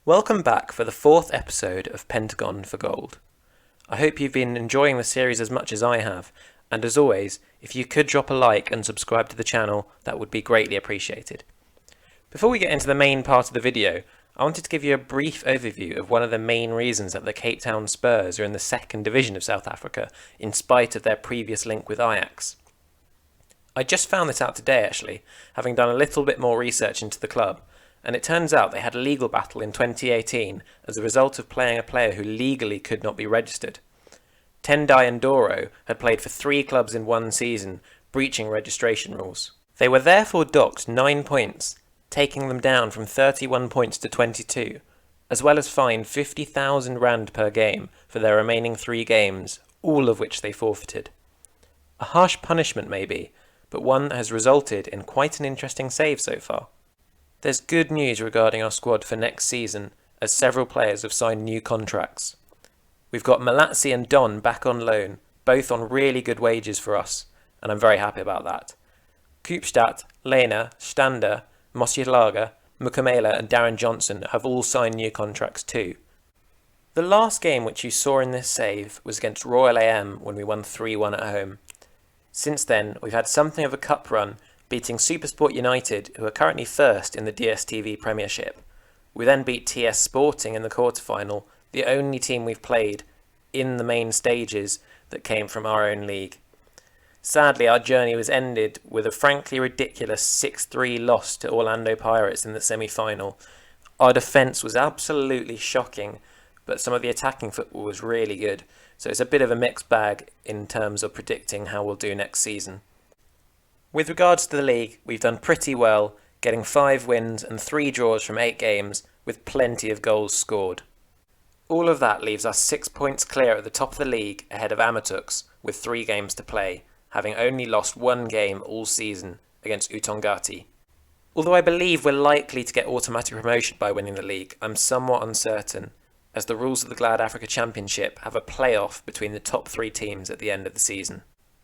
Welcome back for the fourth episode of Pentagon for Gold. I hope you've been enjoying the series as much as I have, and as always, if you could drop a like and subscribe to the channel, that would be greatly appreciated. Before we get into the main part of the video, I wanted to give you a brief overview of one of the main reasons that the Cape Town Spurs are in the second division of South Africa, in spite of their previous link with Ajax. I just found this out today actually, having done a little bit more research into the club, and it turns out they had a legal battle in 2018 as a result of playing a player who legally could not be registered. Tendai Ndoro had played for 3 clubs in one season, breaching registration rules. They were therefore docked 9 points, taking them down from 31 points to 22, as well as fined 50,000 rand per game for their remaining 3 games, all of which they forfeited. A harsh punishment maybe, but one that has resulted in quite an interesting save so far. There's good news regarding our squad for next season, as several players have signed new contracts. We've got Malatsi and Don back on loan, both on really good wages for us, and I'm very happy about that. Koopstad, Lena, Stander, Mosielaga, Mukamela and Darren Johnson have all signed new contracts too. The last game which you saw in this save was against Royal AM when we won 3-1 at home. Since then, we've had something of a cup run, beating Supersport United, who are currently first in the DStv Premiership. We then beat TS Sporting in the quarter-final, the only team we've played in the main stages that came from our own league. Sadly, our journey was ended with a frankly ridiculous 6-3 loss to Orlando Pirates in the semi-final. Our defence was absolutely shocking, but some of the attacking football was really good, so it's a bit of a mixed bag in terms of predicting how we'll do next season. With regards to the league, we've done pretty well, getting 5 wins and 3 draws from 8 games, with plenty of goals scored. All of that leaves us 6 points clear at the top of the league ahead of Amatux, with 3 games to play, having only lost 1 game all season against Utongati. Although I believe we're likely to get automatic promotion by winning the league, I'm somewhat uncertain, as the rules of the Glad Africa Championship have a play-off between the top 3 teams at the end of the season.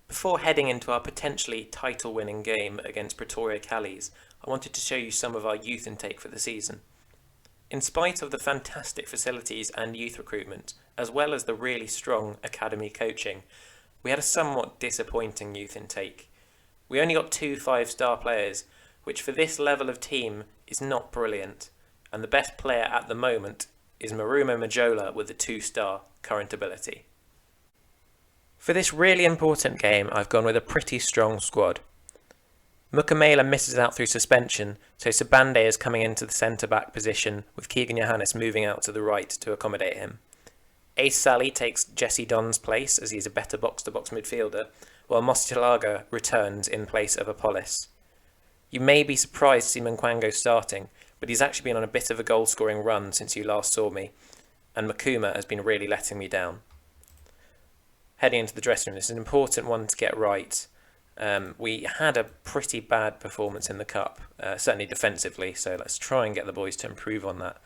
Before heading into our potentially title-winning game against Pretoria Callies, I wanted to show you some of our youth intake for the season. In spite of the fantastic facilities and youth recruitment, as well as the really strong academy coaching, we had a somewhat disappointing youth intake. We only got 2 5-star players, which for this level of team is not brilliant, and the best player at the moment is Marumo Majola with a 2-star current ability. For this really important game, I've gone with a pretty strong squad. Mukamela misses out through suspension, so Sabande is coming into the centre-back position, with Keegan Johannes moving out to the right to accommodate him. Ace Sally takes Jesse Don's place, as he's a better box-to-box midfielder, while Mosielaga returns in place of Apollos. You may be surprised to see Mkwango starting, but he's actually been on a bit of a goal-scoring run since you last saw me, and Makuma has been really letting me down. Heading into the dressing room, this is an important one to get right. We had a pretty bad performance in the Cup, certainly defensively, so let's try and get the boys to improve on that,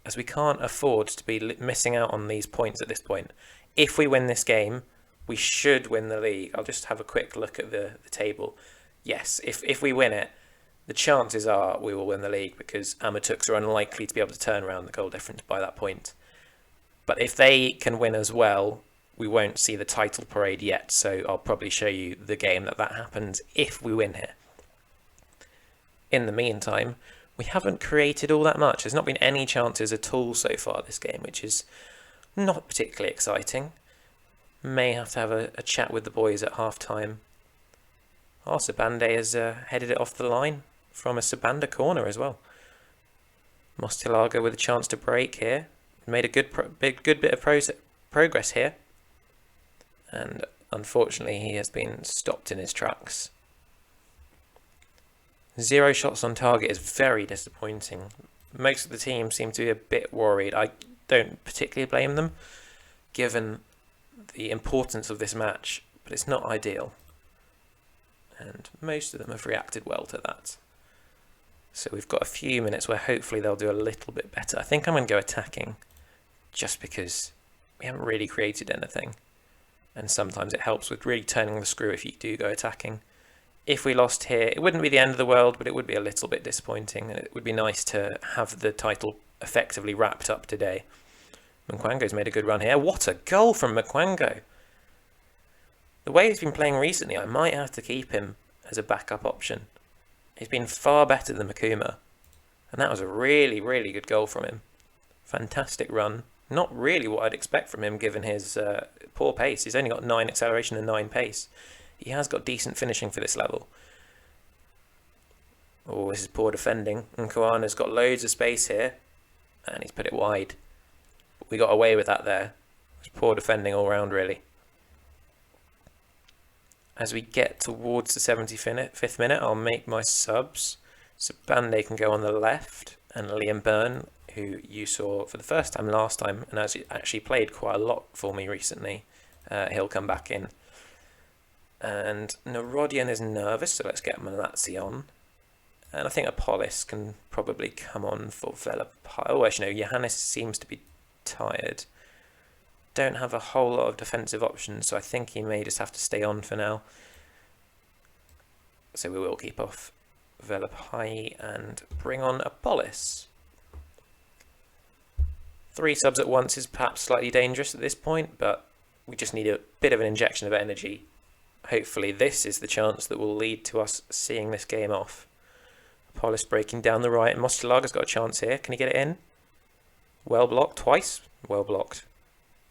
as we can't afford to be missing out on these points at this point. If we win this game, we should win the league. I'll just have a quick look at the table. Yes, if we win it, the chances are we will win the league, because Amatux are unlikely to be able to turn around the goal difference by that point. But if they can win as well, we won't see the title parade yet, so I'll probably show you the game that happens if we win here. In the meantime, we haven't created all that much. There's not been any chances at all so far this game, which is not particularly exciting. May have to have a chat with the boys at half-time. Oh, Sabande has headed it off the line from a Sabanda corner as well. Mosielaga with a chance to break here. Made a good bit of progress here. And unfortunately he has been stopped in his tracks. 0 shots on target is very disappointing. Most of the team seem to be a bit worried. I don't particularly blame them, given the importance of this match, but it's not ideal. And most of them have reacted well to that. So we've got a few minutes where hopefully they'll do a little bit better. I think I'm going to go attacking, just because we haven't really created anything. And sometimes it helps with really turning the screw if you do go attacking. If we lost here, it wouldn't be the end of the world, but it would be a little bit disappointing. And it would be nice to have the title effectively wrapped up today. Mukwango's made a good run here. What a goal from Mukwango! The way he's been playing recently, I might have to keep him as a backup option. He's been far better than Makuma. And that was a really, really good goal from him. Fantastic run. Not really what I'd expect from him given his poor pace. He's only got 9 acceleration and 9 pace. He has got decent finishing for this level. Oh, this is poor defending. And Koana's got loads of space here. And he's put it wide. But we got away with that there. It's poor defending all round, really. As we get towards the 75th minute, I'll make my subs. So Bande can go on the left, and Liam Byrne, who you saw for the first time last time, and has actually played quite a lot for me recently, he'll come back in. And Narodian is nervous, so let's get Malazzi on. And I think Apollis can probably come on for Velapai. Oh, actually no, Johannes seems to be tired. Don't have a whole lot of defensive options, so I think he may just have to stay on for now. So we will keep off Velapai and bring on Apollis. 3 subs at once is perhaps slightly dangerous at this point, but we just need a bit of an injection of energy. Hopefully this is the chance that will lead to us seeing this game off. Apollis breaking down the right, and Mostilaga's got a chance here. Can he get it in? Well blocked twice. Well blocked.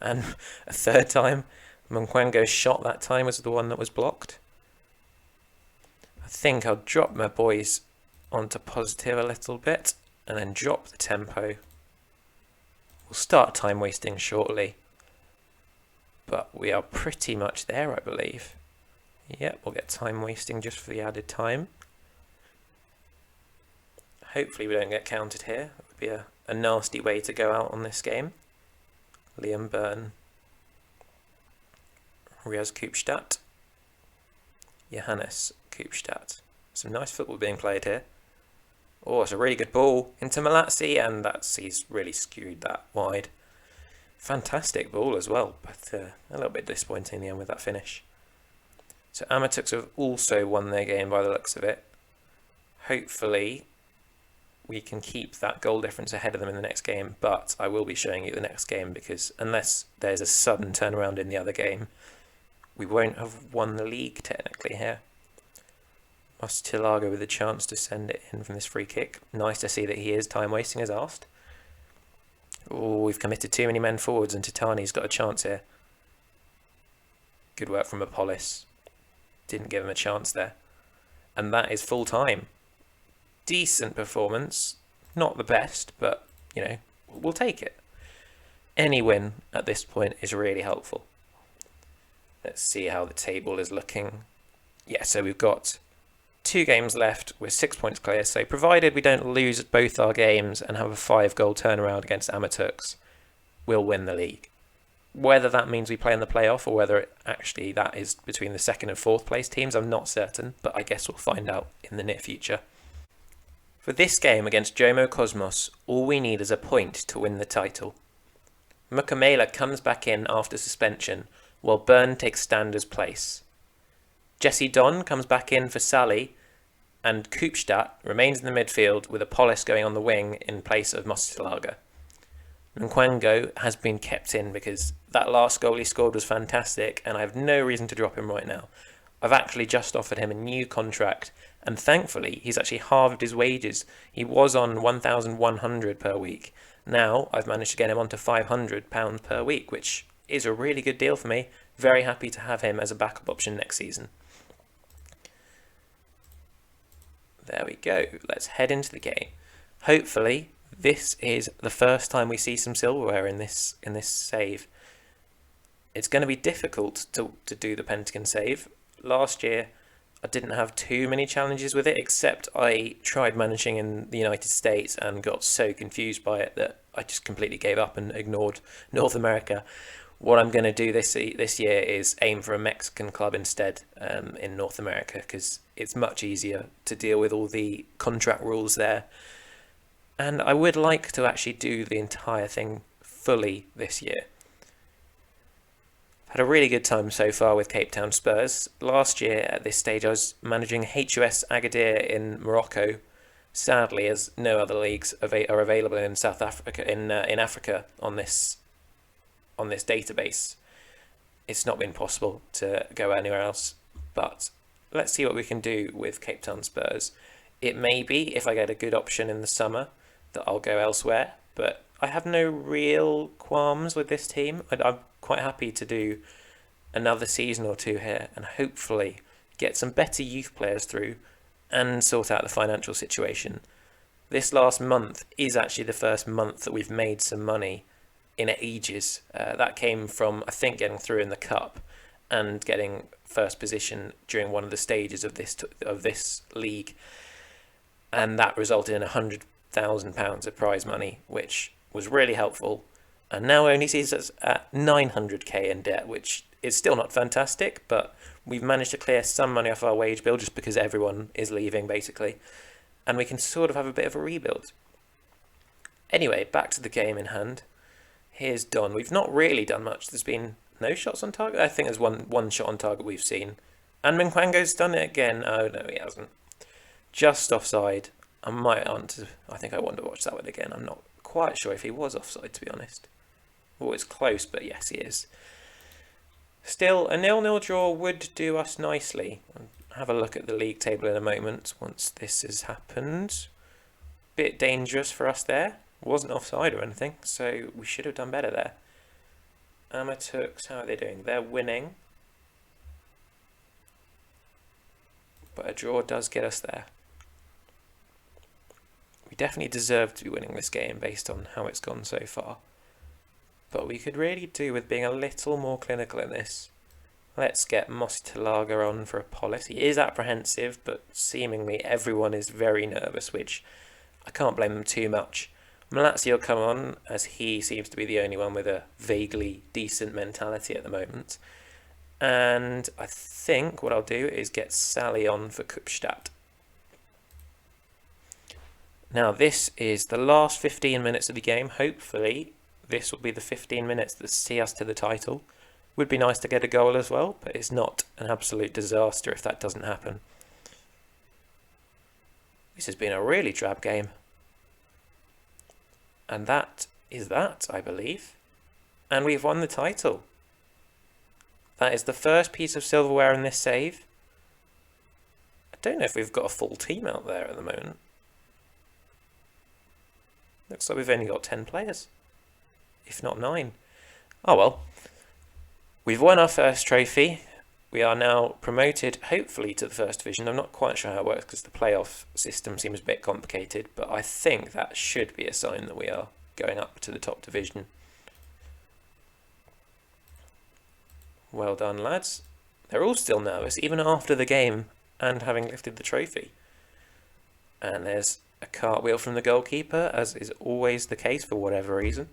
And a third time, Mukwango's shot that time was the one that was blocked. I think I'll drop my boys onto positive a little bit and then drop the tempo. We'll start time wasting shortly, but we are pretty much there, I believe. Yep, we'll get time wasting just for the added time. Hopefully we don't get counted here. That would be a nasty way to go out on this game. Liam Byrne, Riaz Koopstad, Johannes Koopstad. Some nice football being played here. Oh, it's a really good ball into Malazzi, and he's really skewed that wide. Fantastic ball as well, but a little bit disappointing in the end with that finish. So Amatux have also won their game by the looks of it. Hopefully we can keep that goal difference ahead of them in the next game, but I will be showing you the next game because unless there's a sudden turnaround in the other game, we won't have won the league technically here. Mostilago with a chance to send it in from this free kick. Nice to see that he is time wasting as asked. Oh, we've committed too many men forwards and Titani's got a chance here. Good work from Apollis. Didn't give him a chance there. And that is full time. Decent performance. Not the best, but, you know, we'll take it. Any win at this point is really helpful. Let's see how the table is looking. Yeah, so we've got 2 games left with 6 points clear. So provided we don't lose both our games and have a 5-goal turnaround against Amatux, we'll win the league. Whether that means we play in the playoff or whether actually that is between the 2nd and 4th place teams, I'm not certain, but I guess we'll find out in the near future. For this game against Jomo Cosmos, all we need is a point to win the title. Mukamela comes back in after suspension, while Byrne takes Stander's place. Jesse Don comes back in for Sally, and Koopstad remains in the midfield with Apollis going on the wing in place of Mostilaga. Mukwango has been kept in because that last goal he scored was fantastic, and I have no reason to drop him right now. I've actually just offered him a new contract, and thankfully he's actually halved his wages. He was on £1,100 per week. Now I've managed to get him onto £500 per week, which is a really good deal for me. Very happy to have him as a backup option next season. There we go. Let's head into the game. Hopefully this is the first time we see some silverware in this save. It's going to be difficult to do the Pentagon save. Last year I didn't have too many challenges with it, except I tried managing in the United States and got so confused by it that I just completely gave up and ignored North America. What I'm going to do this year is aim for a Mexican club instead in North America, because it's much easier to deal with all the contract rules there. And I would like to actually do the entire thing fully this year. Had a really good time so far with Cape Town Spurs. Last year at this stage I was managing HUS Agadir in Morocco, Sadly, as no other leagues are available in South Africa, in Africa on this database, it's not been possible to go anywhere else. But let's see what we can do with Cape Town Spurs. It may be, if I get a good option in the summer, that I'll go elsewhere, but I have no real qualms with this team. I'm quite happy to do another season or two here and hopefully get some better youth players through and sort out the financial situation. This last month is actually the first month that we've made some money in ages. That came from, I think, getting through in the cup and getting first position during one of the stages of this league, and that resulted in £100,000 of prize money, which was really helpful. And now only sees us at 900k in debt, which is still not fantastic, but we've managed to clear some money off our wage bill just because everyone is leaving, basically, and we can sort of have a bit of a rebuild. Anyway, back to the game in hand. Here's Don. We've not really done much. There's been no shots on target. I think there's one shot on target we've seen. And Mkwango's done it again. Oh, no, he hasn't. Just offside. I think I want to watch that one again. I'm not quite sure if he was offside, to be honest. Oh, it's close, but yes, he is. Still, a 0-0 draw would do us nicely. I'll have a look at the league table in a moment once this has happened. Bit dangerous for us there. Wasn't offside or anything, so we should have done better there. Amatooks, how are they doing? They're winning. But a draw does get us there. We definitely deserve to be winning this game based on how it's gone so far. But we could really do with being a little more clinical in this. Let's get Mositalaga on for a Polis. He is apprehensive, but seemingly everyone is very nervous, which I can't blame them too much. Malatsi will come on, as he seems to be the only one with a vaguely decent mentality at the moment. And I think what I'll do is get Sally on for Kupstadt. Now this is the last 15 minutes of the game. Hopefully this will be the 15 minutes that see us to the title. Would be nice to get a goal as well, but it's not an absolute disaster if that doesn't happen. This has been a really drab game. And that is that, I believe. And we've won the title. That is the first piece of silverware in this save. I don't know if we've got a full team out there at the moment. Looks like we've only got 10 players. If not 9. Oh well. We've won our first trophy. We are now promoted, hopefully, to the first division. I'm not quite sure how it works because the playoff system seems a bit complicated, but I think that should be a sign that we are going up to the top division. Well done, lads. They're all still nervous, even after the game and having lifted the trophy. And there's a cartwheel from the goalkeeper, as is always the case for whatever reason.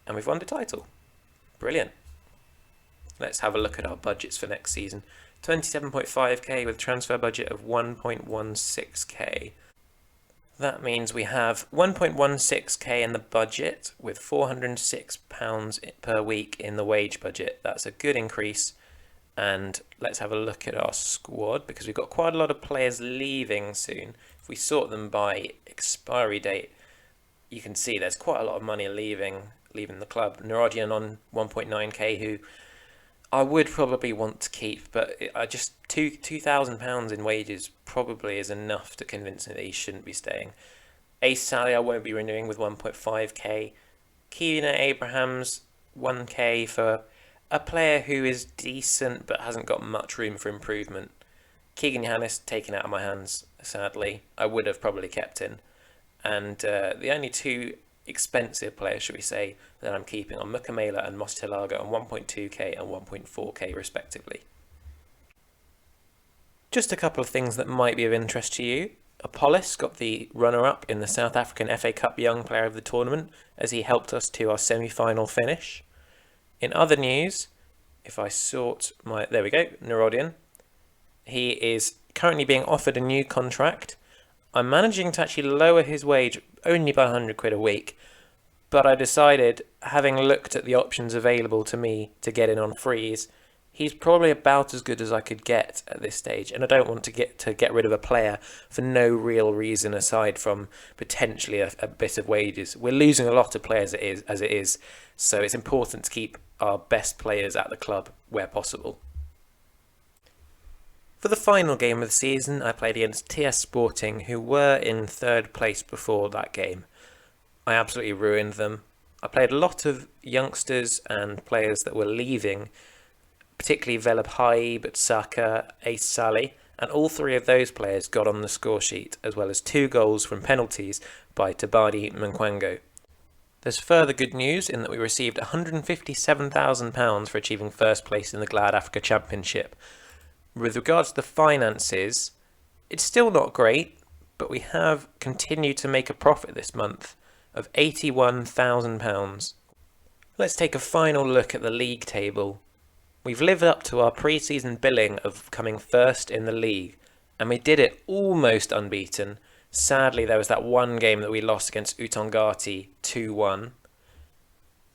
And we've won the title. Brilliant. Let's have a look at our budgets for next season. 27.5k with transfer budget of 1.16k. That means we have 1.16k in the budget with £406 per week in the wage budget. That's a good increase. And let's have a look at our squad because we've got quite a lot of players leaving soon. If we sort them by expiry date, you can see there's quite a lot of money leaving the club. Narodian on 1.9k, who I would probably want to keep, but I just £2,000 in wages probably is enough to convince me that he shouldn't be staying. Ace Sally I won't be renewing with 1.5k. Keena Abrahams 1k for a player who is decent but hasn't got much room for improvement. Keegan Yanis taken out of my hands, sadly. I would have probably kept in. And the only two expensive players, should we say, that I'm keeping on Mukamela and Mositalaga on 1.2k and 1.4k respectively. Just a couple of things that might be of interest to you. Apollos got the runner-up in the South African FA Cup Young Player of the Tournament as he helped us to our semi-final finish. In other news, if I sort my... There we go, Narodian. He is currently being offered a new contract. I'm managing to actually lower his wage only by 100 quid a week, but I decided, having looked at the options available to me to get in on freeze, he's probably about as good as I could get at this stage, and I don't want to get rid of a player for no real reason aside from potentially a bit of wages. We're losing a lot of players as it is, so it's important to keep our best players at the club where possible. For the final game of the season, I played against TS Sporting, who were in third place before that game. I absolutely ruined them. I played a lot of youngsters and players that were leaving, particularly Velab Haib, Saka, Ace Sally, and all three of those players got on the score sheet, as well as 2 goals from penalties by Tabadi Mkwango. There's further good news in that we received £157,000 for achieving first place in the Glad Africa Championship. With regards to the finances, it's still not great, but we have continued to make a profit this month of £81,000. Let's take a final look at the league table. We've lived up to our pre-season billing of coming first in the league, and we did it almost unbeaten. Sadly, there was that one game that we lost against Utongati 2-1.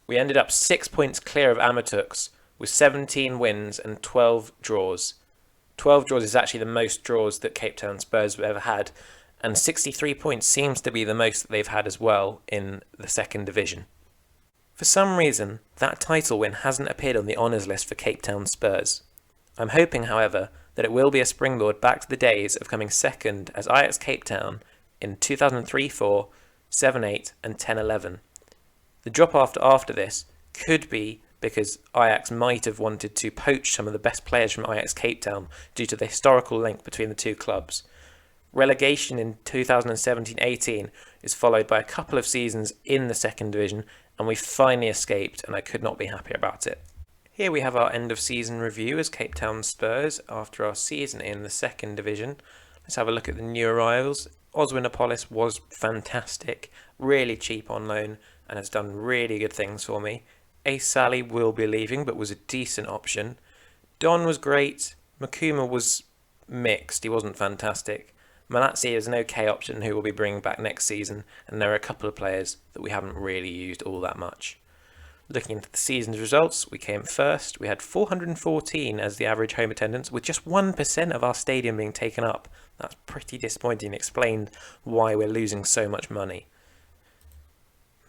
We ended up 6 points clear of Amatuks with 17 wins and 12 draws. 12 draws is actually the most draws that Cape Town Spurs have ever had, and 63 points seems to be the most that they've had as well in the second division. For some reason, that title win hasn't appeared on the honours list for Cape Town Spurs. I'm hoping, however, that it will be a springboard back to the days of coming second as Ajax Cape Town in 2003-04, 7-8 and 10-11. The drop after this could be because Ajax might have wanted to poach some of the best players from Ajax Cape Town due to the historical link between the two clubs. Relegation in 2017-18 is followed by a couple of seasons in the second division, and we finally escaped, and I could not be happier about it. Here we have our end of season review as Cape Town Spurs after our season in the second division. Let's have a look at the new arrivals. Oswin Apollos was fantastic, really cheap on loan, and has done really good things for me. Ace Sally will be leaving, but was a decent option. Don was great. Makuma was mixed, he wasn't fantastic. Malatsi is an okay option who will be bringing back next season, and there are a couple of players that we haven't really used all that much. Looking into the season's results, we came first. We had 414 as the average home attendance, with just 1% of our stadium being taken up. That's pretty disappointing and explained why we're losing so much money.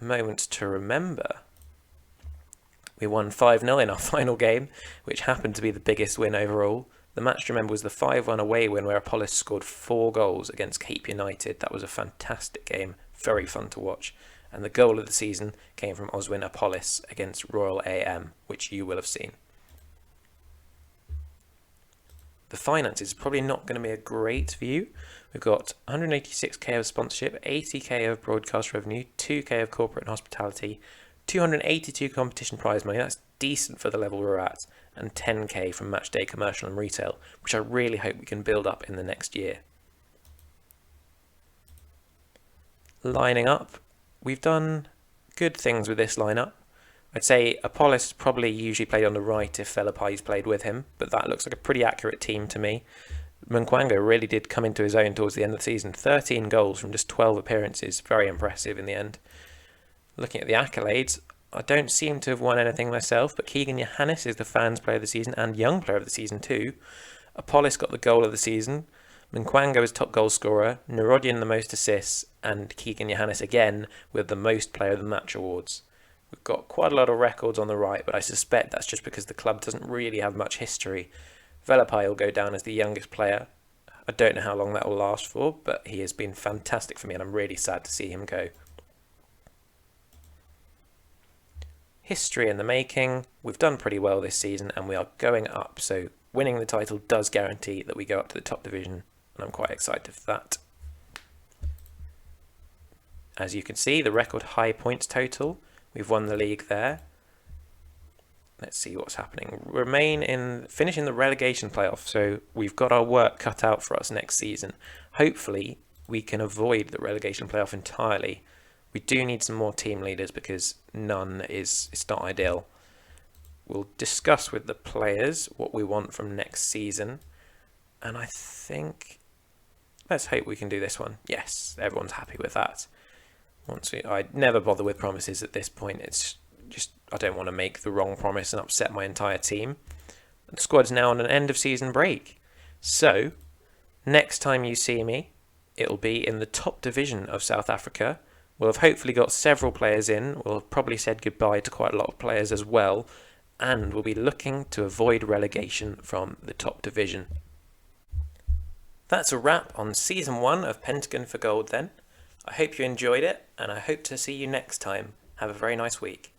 Moments to remember. We won 5-0 in our final game, which happened to be the biggest win overall. The match to remember was the 5-1 away win where Apollos scored 4 goals against Cape United. That was a fantastic game, very fun to watch. And the goal of the season came from Oswin Apollos against Royal AM, which you will have seen. The finances is probably not going to be a great view. We've got 186k of sponsorship, 80k of broadcast revenue, 2k of corporate and hospitality, 282 competition prize money, that's decent for the level we're at, and 10k from matchday commercial and retail, which I really hope we can build up in the next year. Lining up, we've done good things with this lineup. I'd say Apollos probably usually played on the right if Velapai's played with him, but that looks like a pretty accurate team to me. Mkwango really did come into his own towards the end of the season. 13 goals from just 12 appearances, very impressive in the end. Looking at the accolades, I don't seem to have won anything myself, but Keegan Johannes is the fans player of the season and young player of the season too. Apollos got the goal of the season. Mkwango is top goal scorer, Nerodian the most assists, and Keegan Johannes again with the most player of the match awards. We've got quite a lot of records on the right, but I suspect that's just because the club doesn't really have much history. Velapai will go down as the youngest player. I don't know how long that will last for, but he has been fantastic for me and I'm really sad to see him go. History in the making. We've done pretty well this season and we are going up, so winning the title does guarantee that we go up to the top division, and I'm quite excited for that. As you can see, the record high points total, we've won the league there. Let's see what's happening. Finish in the relegation playoff, so we've got our work cut out for us next season. Hopefully we can avoid the relegation playoff entirely. We do need some more team leaders because it's not ideal. We'll discuss with the players what we want from next season, and I think let's hope we can do this one. Yes, everyone's happy with that. I never bother with promises at this point. It's just I don't want to make the wrong promise and upset my entire team. The squad's now on an end of season break. So, next time you see me, it'll be in the top division of South Africa. We'll have hopefully got several players in. We'll have probably said goodbye to quite a lot of players as well. And we'll be looking to avoid relegation from the top division. That's a wrap on Season 1 of Pentagon for Gold then. I hope you enjoyed it, and I hope to see you next time. Have a very nice week.